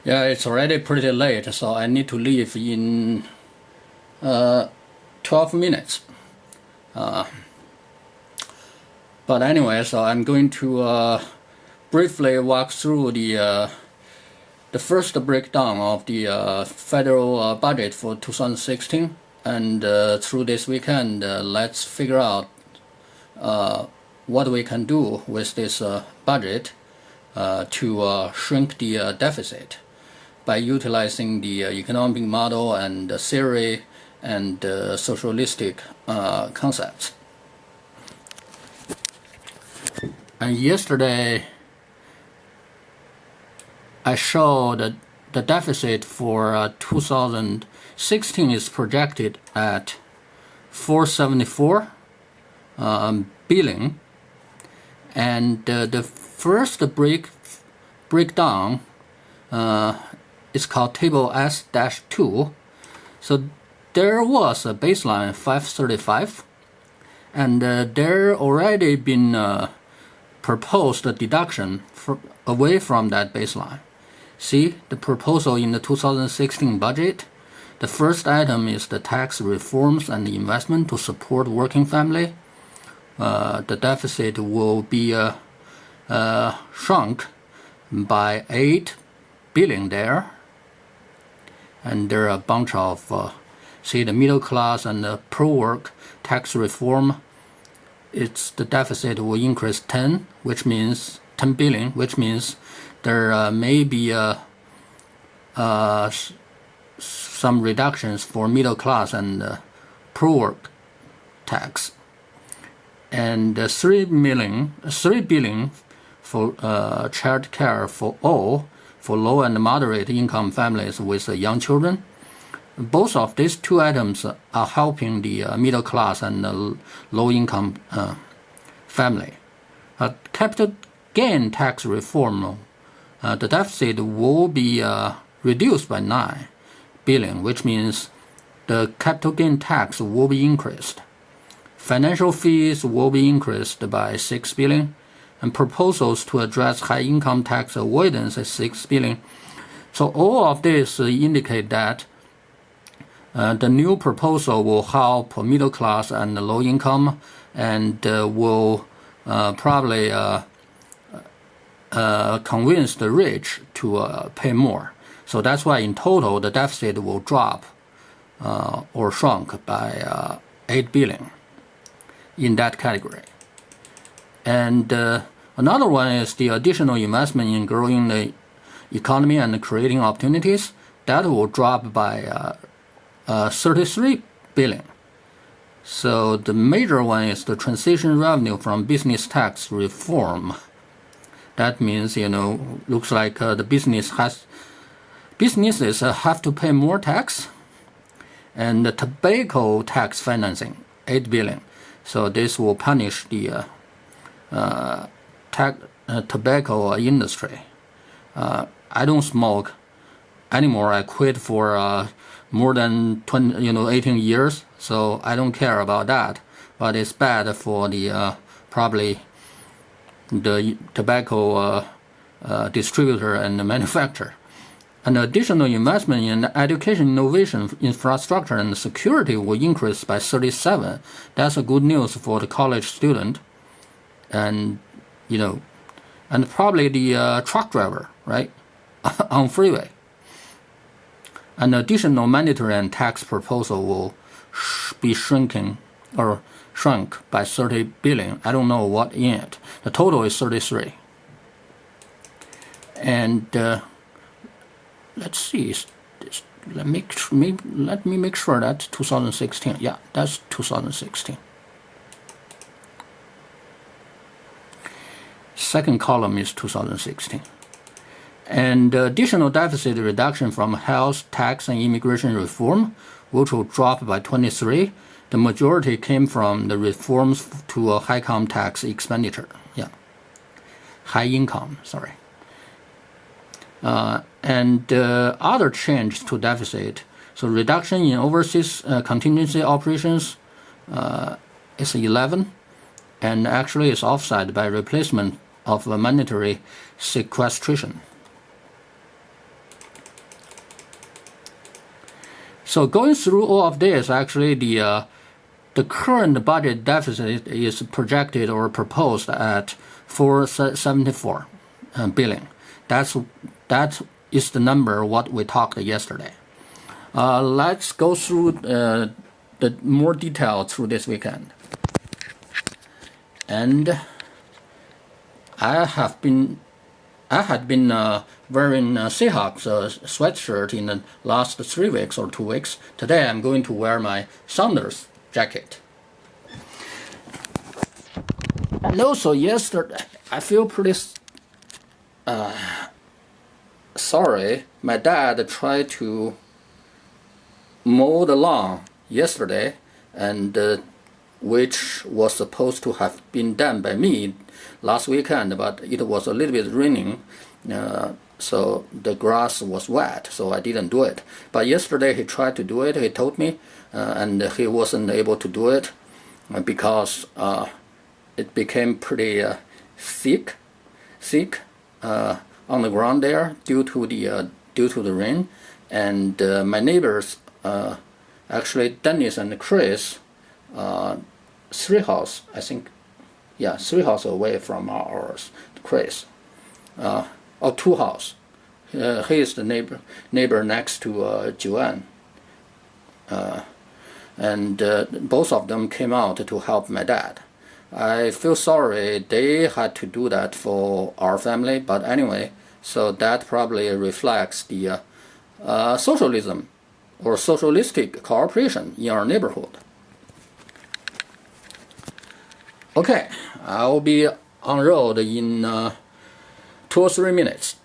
Yeah, it's already pretty late, so I need to leave in 12 minutes. But anyway, so I'm going to briefly walk through the first breakdown of the federal budget for 2016, and through this weekend, let's figure out what we can do with this budget to shrink the deficit by utilizing the economic model and theory and socialistic concepts. And yesterday, I showed that the deficit for 2016 is projected at 474 billion, and the first breakdown is called Table S-2. So there was a baseline 535, and there already been proposed a deduction away from that baseline. See the proposal in the 2016 budget. The first item is the tax reforms and the investment to support working family. The deficit will be shrunk by 8 billion there. And there are a bunch of, see, the middle class and the pro-work tax reform. The deficit will increase 10 billion, which means there may be some reductions for middle class and pro-work tax, and 3 billion for child care for all, for low and moderate income families with young children. Both of these two items are helping the middle class and low income family. Capital gain tax reform, the deficit will be reduced by 9 billion, which means the capital gain tax will be increased. Financial fees will be increased by 6 billion, and proposals to address high income tax avoidance is 6 billion. So all of this indicate that the new proposal will help middle class and low income, and will probably convince the rich to pay more. So that's why in total the deficit will drop or shrunk by 8 billion in that category. And another one is the additional investment in growing the economy and creating opportunities. That will drop by 33 billion. So the major one is the transition revenue from business tax reform. That means, looks like the businesses have to pay more tax, and the tobacco tax financing 8 billion. So this will punish the tobacco industry. I don't smoke anymore. I quit for more than 18 years, so I don't care about that. But it's bad for the probably the tobacco distributor and the manufacturer. An additional investment in education, innovation, infrastructure, and security will increase by 37. That's a good news for the college student, and and probably the truck driver, right, on freeway. An additional mandatory and tax proposal will be shrunk by 30 billion. I don't know what in it. The total is 33. And let's see. Let me make sure that's 2016. Yeah, that's 2016. Second column is 2016. And additional deficit reduction from health, tax, and immigration reform, which will drop by 23. The majority came from the reforms to a high income tax expenditure. Yeah, high income, sorry. And other change to deficit. So reduction in overseas contingency operations is 11, and actually is offset by replacement of mandatory sequestration. So going through all of this, actually the current budget deficit is projected or proposed at 474 billion. That is the number what we talked yesterday. Let's go through the more detail through this weekend. And I had been wearing a Seahawks sweatshirt in the last 3 weeks or 2 weeks. Today I'm going to wear my Sounders jacket. And also yesterday, I feel pretty sorry. My dad tried to mow the lawn yesterday, and which was supposed to have been done by me last weekend, but it was a little bit raining, so the grass was wet, so I didn't do it. But yesterday he tried to do it, he told me, and he wasn't able to do it because it became pretty thick on the ground there due to the rain. And my neighbors, actually Dennis and Chris, 3 houses, I think, yeah, 3 houses away from ours, Chris, or 2 houses. He is the neighbor next to Joanne, and both of them came out to help my dad. I feel sorry they had to do that for our family, but anyway, so that probably reflects the socialism or socialistic cooperation in our neighborhood. Okay, I'll be on road in 2 or 3 minutes.